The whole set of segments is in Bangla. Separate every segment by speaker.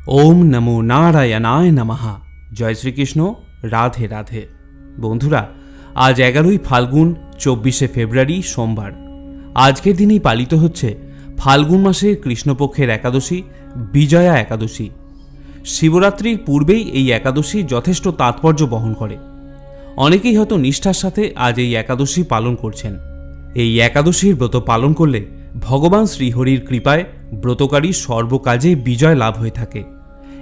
Speaker 1: ओम नमो नारायणाय नमः। जय श्रीकृष्ण। राधे राधे। बंधुरा आज 11 फाल्गुन 24 फेब्रुआरी सोमवार। आजकेर दिनेই पालित হচ্ছে फाल्गुन मासेर कृष्णपक्षेर एकादशी विजया एकादशी। शिवरात्रिर पूर्वेई এই एकादशी যথেষ্ট तात्पर्य बहन करे। অনেকেই হয়তো নিষ্ঠার সাথে আজ এই একাদশী পালন করছেন। এই একাদশীর ব্রত পালন করলে ভগবান শ্রীহরির কৃপায় ব্রতকারী সর্বকাজে বিজয় লাভ হয়ে থাকে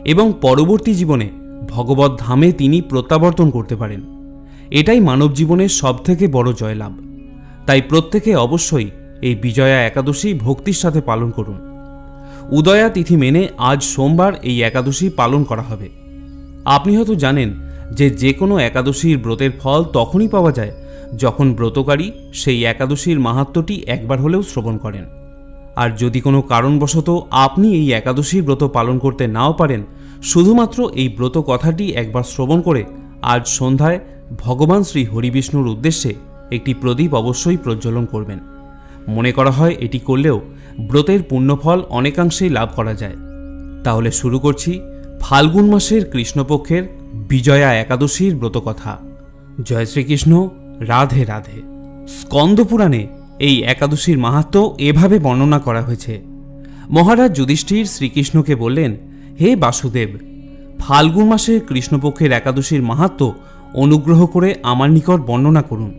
Speaker 1: এবং পরবর্তী জীবনে ভগবত ধামে তিনি প্রত্যাবর্তন করতে পারেন। এটাই মানব জীবনের সবথেকে বড় জয়লাভ। তাই প্রত্যেকে অবশ্যই এই বিজয়া একাদশী ভক্তির সাথে পালন করুন। উদয়া তিথি মেনে আজ সোমবার এই একাদশী পালন করা হবে। আপনি হয়তো জানেন যে কোনো একাদশীর ব্রতের ফল তখনই পাওয়া যায় যখন ব্রতকারী সেই একাদশীর মাহাত্ম্যটি একবার হলেও শ্রবণ করেন। আর যদি কোনো কারণবশত আপনি এই একাদশীর ব্রত পালন করতে নাও পারেন, শুধুমাত্র এই ব্রত কথাটি একবার শ্রবণ করে আজ সন্ধ্যায় ভগবান শ্রী হরিবিষ্ণুর উদ্দেশ্যে একটি প্রদীপ অবশ্যই প্রজ্বলন করবেন। মনে করা হয় এটি করলেও ব্রতের পুণ্যফল অনেকাংশেই লাভ করা যায়। তাহলে শুরু করছি ফাল্গুন মাসের কৃষ্ণপক্ষের বিজয়া একাদশীর ব্রতকথা। জয় শ্রীকৃষ্ণ। রাধে রাধে। স্কন্দ পুরাণে এই একাদশীর মাহাত্ম্য এভাবে বর্ণনা করা হয়েছে। মহারাজ যুধিষ্ঠির শ্রীকৃষ্ণকে বললেন, হে বাসুদেব, ফাল্গুন মাসের কৃষ্ণপক্ষের একাদশীর মাহাত্ম্য অনুগ্রহ করে আমার নিকট বর্ণনা করুন।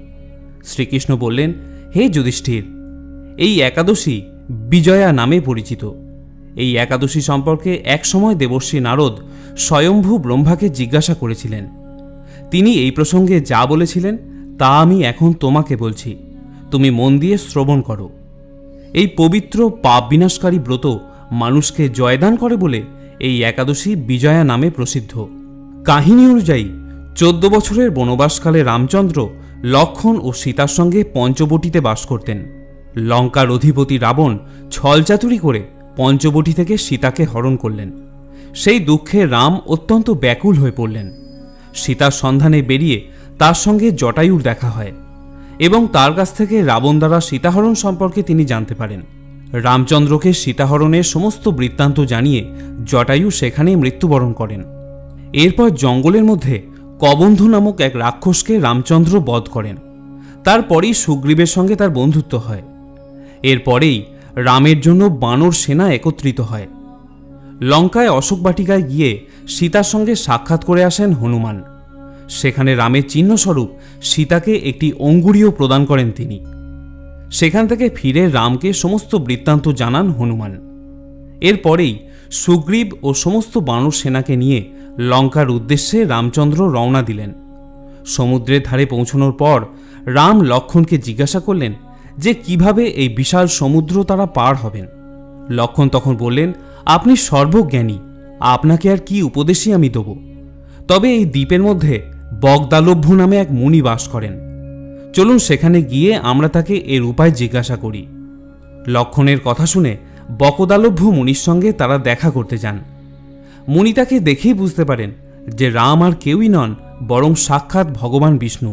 Speaker 1: শ্রীকৃষ্ণ বললেন, হে যুধিষ্ঠির, এই একাদশী বিজয়া নামে পরিচিত। এই একাদশী সম্পর্কে একসময় দেবর্ষি নারদ স্বয়ম্ভু ব্রহ্মাকে জিজ্ঞাসা করেছিলেন। তিনি এই প্রসঙ্গে যা বলেছিলেন তা আমি এখন তোমাকে বলছি, তুমি মন দিয়ে শ্রবণ করো। এই পবিত্র পাপ বিনাশকারী ব্রত মানুষকে জয়দান করে বলে এই একাদশী বিজয়া নামে প্রসিদ্ধ। কাহিনী অনুযায়ী 14 বছরের বনবাসকালে রামচন্দ্র লক্ষ্মণ ও সীতার সঙ্গে পঞ্চবটিতে বাস করতেন। লঙ্কার অধিপতি রাবণ ছলচাতুরি করে পঞ্চবটি থেকে সীতাকে হরণ করলেন। সেই দুঃখে রাম অত্যন্ত ব্যাকুল হয়ে পড়লেন। সীতার সন্ধানে বেরিয়ে তার সঙ্গে জটায়ুর দেখা হয় এবং তার কাছ থেকে রাবণ দ্বারা সীতাহরণ সম্পর্কে তিনি জানতে পারেন। রামচন্দ্রকে সীতাহরণের সমস্ত বৃত্তান্ত জানিয়ে জটায়ু সেখানেই মৃত্যুবরণ করেন। এরপর জঙ্গলের মধ্যে কবন্ধু নামক এক রাক্ষসকে রামচন্দ্র বধ করেন। তারপরেই সুগ্রীবের সঙ্গে তার বন্ধুত্ব হয়। এরপরেই রামের জন্য বানর সেনা একত্রিত হয়। লঙ্কায় অশোক বাটিকায় গিয়ে সীতার সঙ্গে সাক্ষাৎ করে আসেন হনুমান। সেখানে রামের চিহ্নস্বরূপ সীতাকে একটি অঙ্গুরীয় প্রদান করেন তিনি। সেখান থেকে ফিরে রামকে সমস্ত বৃত্তান্ত জানান হনুমান। এরপরেই সুগ্রীব ও সমস্ত বানর সেনাকে নিয়ে লঙ্কার উদ্দেশ্যে রামচন্দ্র রওনা দিলেন। সমুদ্রের ধারে পৌঁছানোর পর রাম লক্ষ্মণকে জিজ্ঞাসা করলেন যে কিভাবে এই বিশাল সমুদ্র তারা পার হবেন। লক্ষ্মণ তখন বললেন, আপনি সর্বজ্ঞানী, আপনাকে আর কি উপদেশই আমি দেব। তবে এই দ্বীপের মধ্যে বগদালভ্য নামে এক মুনি বাস করেন। চলুন সেখানে গিয়ে আমরা তাকে এর উপায় জিজ্ঞাসা করি। লক্ষ্মণের কথা শুনে বকদালভ্য মুনির সঙ্গে তারা দেখা করতে যান। মুনি তাকে দেখেই বুঝতে পারেন যে রাম আর কেউই নন, বরং সাক্ষাৎ ভগবান বিষ্ণু।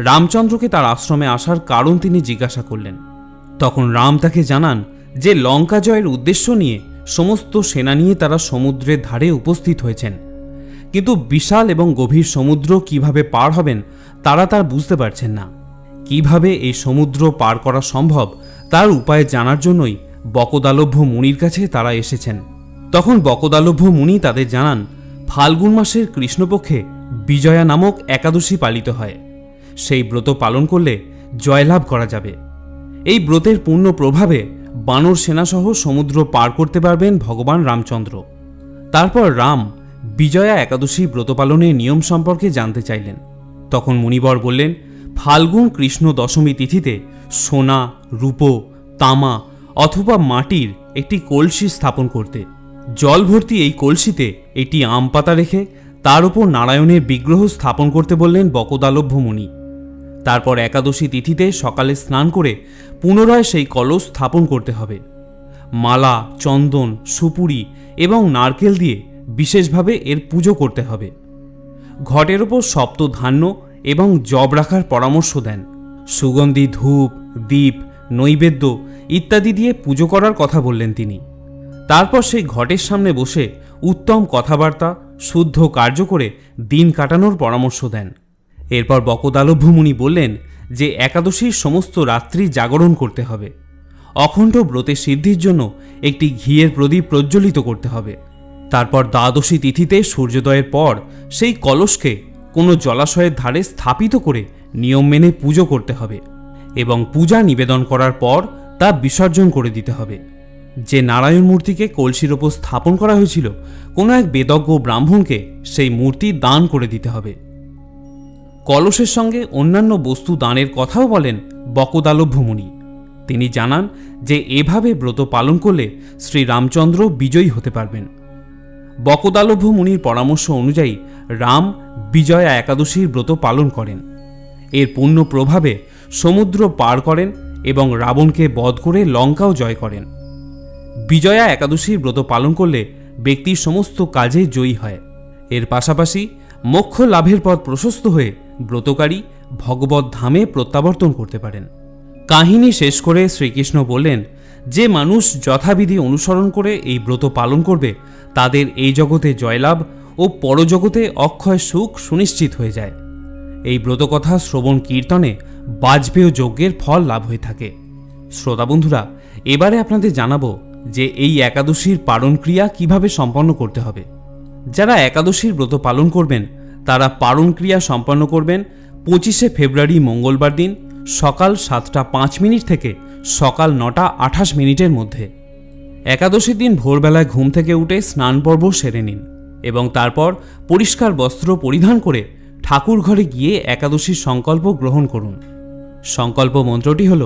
Speaker 1: রামচন্দ্রকে তার আশ্রমে আসার কারণ তিনি জিজ্ঞাসা করলেন। তখন রাম তাকে জানান যে লঙ্কা জয়ের উদ্দেশ্য নিয়ে সমস্ত সেনা নিয়ে তারা সমুদ্রের ধারে উপস্থিত হয়েছেন, কিন্তু বিশাল এবং গভীর সমুদ্র কিভাবে পার হবেন তারা তার বুঝতে পারছেন না। কিভাবে এই সমুদ্র পার করা সম্ভব তার উপায় জানার জন্যই বকদালভ্য মুনির কাছে তারা এসেছেন। তখন বকদালভ্য মুনি তাদের জানান, ফাল্গুন মাসের কৃষ্ণপক্ষে বিজয়া নামক একাদশী পালিত হয়। সেই ব্রত পালন করলে জয়লাভ করা যাবে। এই ব্রতের পূর্ণ প্রভাবে বানর সেনাসহ সমুদ্র পার করতে পারবেন ভগবান রামচন্দ্র। তারপর রাম বিজয়া একাদশী ব্রত পালনের নিয়ম সম্পর্কে জানতে চাইলেন। তখন মুনিবর বললেন, ফাল্গুন কৃষ্ণ দশমী তিথিতে সোনা, রূপো, তামা অথবা মাটির একটি কলসি স্থাপন করতে। জল ভর্তি এই কলসিতে একটি আম পাতা রেখে তার উপর নারায়ণের বিগ্রহ স্থাপন করতে বললেন বকদালভ্য মুনি। তারপর একাদশী তিথিতে সকালে স্নান করে পুনরায় সেই কলস স্থাপন করতে হবে। মালা, চন্দন, সুপুরি এবং নারকেল দিয়ে বিশেষভাবে এর পুজো করতে হবে। ঘটের ওপর সপ্ত ধান্য এবং জব রাখার পরামর্শ দেন। সুগন্ধি ধূপ, দীপ, নৈবেদ্য ইত্যাদি দিয়ে পুজো করার কথা বললেন তিনি। তারপর সেই ঘটের সামনে বসে উত্তম কথাবার্তা শুদ্ধ কার্য করে দিন কাটানোর পরামর্শ দেন। এরপর বকদালভ্য মুনি বললেন যে একাদশীর সমস্ত রাত্রি জাগরণ করতে হবে, অখণ্ড ব্রতের সিদ্ধির জন্য একটি ঘিয়ের প্রদীপ প্রজ্বলিত করতে হবে। তারপর দ্বাদশী তিথিতে সূর্যোদয়ের পর সেই কলসকে কোনো জলাশয়ের ধারে স্থাপিত করে নিয়ম মেনে পুজো করতে হবে এবং পূজা নিবেদন করার পর তা বিসর্জন করে দিতে হবে। যে নারায়ণ মূর্তিকে কলসির ওপর স্থাপন করা হয়েছিল, কোনো এক বেদজ্ঞ ব্রাহ্মণকে সেই মূর্তি দান করে দিতে হবে। কলসের সঙ্গে অন্যান্য বস্তু দানের কথাও বলেন বকদালভ্য মুনি। তিনি জানান যে এভাবে ব্রত পালন করলে শ্রীরামচন্দ্র বিজয়ী হতে পারবেন। বকদালভ্য মুনির পরামর্শ অনুযায়ী রাম বিজয়া একাদশীর ব্রত পালন করেন। এর পূর্ণ প্রভাবে সমুদ্র পার করেন এবং রাবণকে বধ করে লঙ্কাও জয় করেন। বিজয়া একাদশীর ব্রত পালন করলে ব্যক্তি সমস্ত কাজে জয়ী হয়। এর পাশাপাশি মোক্ষ লাভের পথ প্রশস্ত হয়ে ব্রতকারী ভগবত ধামে প্রত্যাবর্তন করতে পারেন। কাহিনী শেষ করে শ্রীকৃষ্ণ বললেন, যে মানুষ যথাবিধি অনুসরণ করে এই ব্রত পালন করবে তাদের এই জগতে জয়লাভ ও পরজগতে অক্ষয় সুখ সুনিশ্চিত হয়ে যায়। এই ব্রতকথা শ্রবণ কীর্তনে বাজপেয় যজ্ঞের ফল লাভ হয়ে থাকে। শ্রোতা বন্ধুরা, এবারে আপনাদের জানাবো যে এই একাদশীর পালন ক্রিয়া কিভাবে সম্পন্ন করতে হবে। যারা একাদশীর ব্রত পালন করবেন তারা পালন ক্রিয়া সম্পন্ন করবেন 25শে ফেব্রুয়ারি মঙ্গলবার দিন সকাল 7:05 থেকে সকাল 9:28 মধ্যে। একাদশীর দিন ভোরবেলায় ঘুম থেকে উঠে স্নান পর্ব সেরে নিন এবং তারপর পরিষ্কার বস্ত্র পরিধান করে ঠাকুর ঘরে গিয়ে একাদশীর সংকল্প গ্রহণ করুন। সংকল্প মন্ত্রটি হল,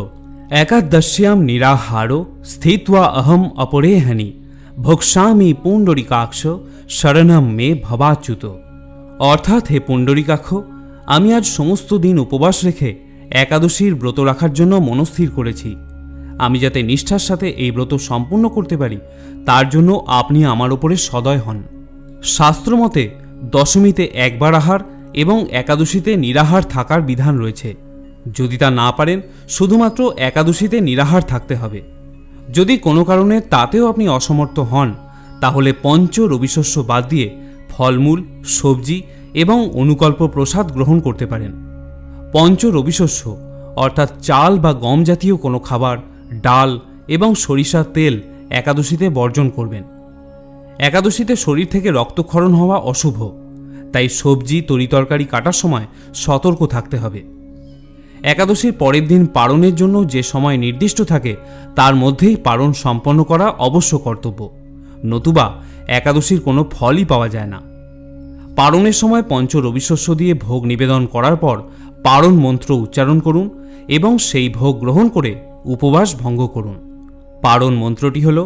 Speaker 1: একাদশ্যাম নিরাহারো স্থিত্বা অহম অপরেহানি ভোক্সামি পুণ্ডরিকাক্ষ শরণম মে ভবাচ্যুত। অর্থাৎ, হে পুণ্ডরিকাক্ষ, আমি আজ সমস্ত দিন উপবাস রেখে একাদশীর ব্রত রাখার জন্য মনস্থির করেছি। আমি যাতে নিষ্ঠার সাথে এই ব্রত সম্পূর্ণ করতে পারি তার জন্য আপনি আমার ওপরে সদয় হন। শাস্ত্রমতে দশমীতে একবার আহার এবং একাদশীতে নিরাহার থাকার বিধান রয়েছে। যদি তা না পারেন শুধুমাত্র একাদশীতে নিরাহার থাকতে হবে। যদি কোনো কারণে তাতেও আপনি অসমর্থ হন তাহলে পঞ্চ রবিশস্য বাদ দিয়ে ফলমূল, সবজি এবং অনুকল্প প্রসাদ গ্রহণ করতে পারেন। পঞ্চ রবিশস্য অর্থাৎ চাল বা গম জাতীয় কোনো খাবার, ডাল এবং সরিষার তেল একাদশীতে বর্জন করবেন। একাদশীতে শরীর থেকে রক্তক্ষরণ হওয়া অশুভ, তাই সবজি তরিতরকারি কাটার সময় সতর্ক থাকতে হবে। একাদশীর পরের দিন পারণের জন্য যে সময় নির্দিষ্ট থাকে তার মধ্যেই পারণ সম্পন্ন করা অবশ্য কর্তব্য, নতুবা একাদশীর কোনো ফলই পাওয়া যায় না। পারণের সময় পঞ্চ রবিশস্য দিয়ে ভোগ নিবেদন করার পর পারণ মন্ত্র উচ্চারণ করুন এবং সেই ভোগ গ্রহণ করে উপবাস ভঙ্গ করুন। পারণ মন্ত্রটি হল,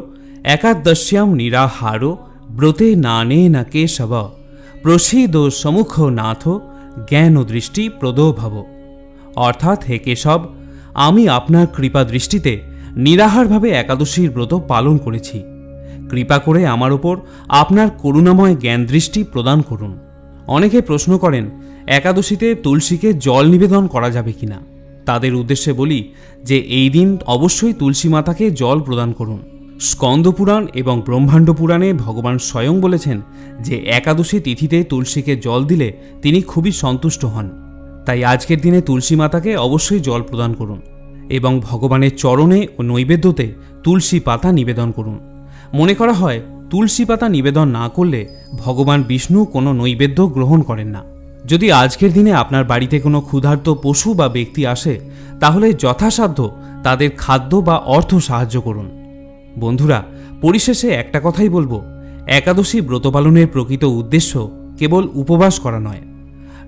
Speaker 1: একাদশ্যাম নিরাহারো ব্রতে নানে না কেশব প্রসিদ সমুখ নাথ জ্ঞান দৃষ্টি প্রদো ভব। অর্থাৎ, হে কেশব, আমি আপনার কৃপা দৃষ্টিতে নিরাহারভাবে একাদশীর ব্রত পালন করেছি। কৃপা করে আমার ওপর আপনার করুণাময় জ্ঞান দৃষ্টি প্রদান করুন। অনেকে প্রশ্ন করেন, একাদশীতে তুলসীকে জল নিবেদন করা যাবে কিনা। তাদের উদ্দেশ্যে বলি যে এই দিন অবশ্যই তুলসী মাতাকে জল প্রদান করুন। স্কন্দ পুরাণ এবং ব্রহ্মাণ্ড পুরাণে ভগবান স্বয়ং বলেছেন যে একাদশী তিথিতে তুলসীকে জল দিলে তিনি খুবই সন্তুষ্ট হন। তাই আজকের দিনে তুলসী মাতাকে অবশ্যই জল প্রদান করুন এবং ভগবানের চরণে ও নৈবেদ্যতে তুলসী পাতা নিবেদন করুন। মনে করা হয় তুলসী পাতা নিবেদন না করলে ভগবান বিষ্ণু কোনো নৈবেদ্য গ্রহণ করেন না। যদি আজকের দিনে আপনার বাড়িতে কোনো ক্ষুধার্ত পশু বা ব্যক্তি আসে তাহলে যথাসাধ্য তাদের খাদ্য বা অর্থ সাহায্য করুন। বন্ধুরা, পরিশেষে একটা কথাই বলবো, একাদশী ব্রত পালনের প্রকৃত উদ্দেশ্য কেবল উপবাস করা নয়,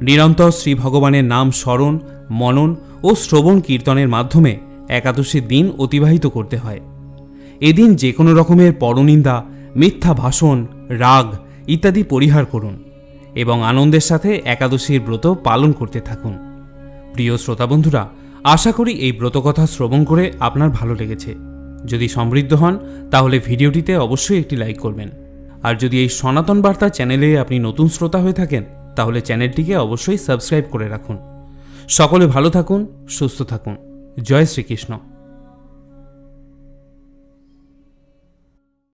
Speaker 1: নিরন্তর শ্রী ভগবানের নাম স্মরণ, মনন ও শ্রবণ কীর্তনের মাধ্যমে একাদশীর দিন অতিবাহিত করতে হয়। এদিন যে কোনো রকমের পরনিন্দা, মিথ্যা ভাষণ, রাগ ইত্যাদি পরিহার করুন এবং আনন্দের সাথে একাদশীর ব্রত পালন করতে থাকুন। প্রিয় শ্রোতা বন্ধুরা, আশা করি এই ব্রতকথা শ্রবণ করে আপনার ভালো লেগেছে। যদি সমৃদ্ধ হন তাহলে ভিডিওটিতে অবশ্যই একটি লাইক করবেন। আর যদি এই সনাতন বার্তা চ্যানেলে আপনি নতুন শ্রোতা হয়ে থাকেন তাহলে চ্যানেলটিকে অবশ্যই সাবস্ক্রাইব করে রাখুন। সকলে ভালো থাকুন, সুস্থ থাকুন। জয় শ্রীকৃষ্ণ।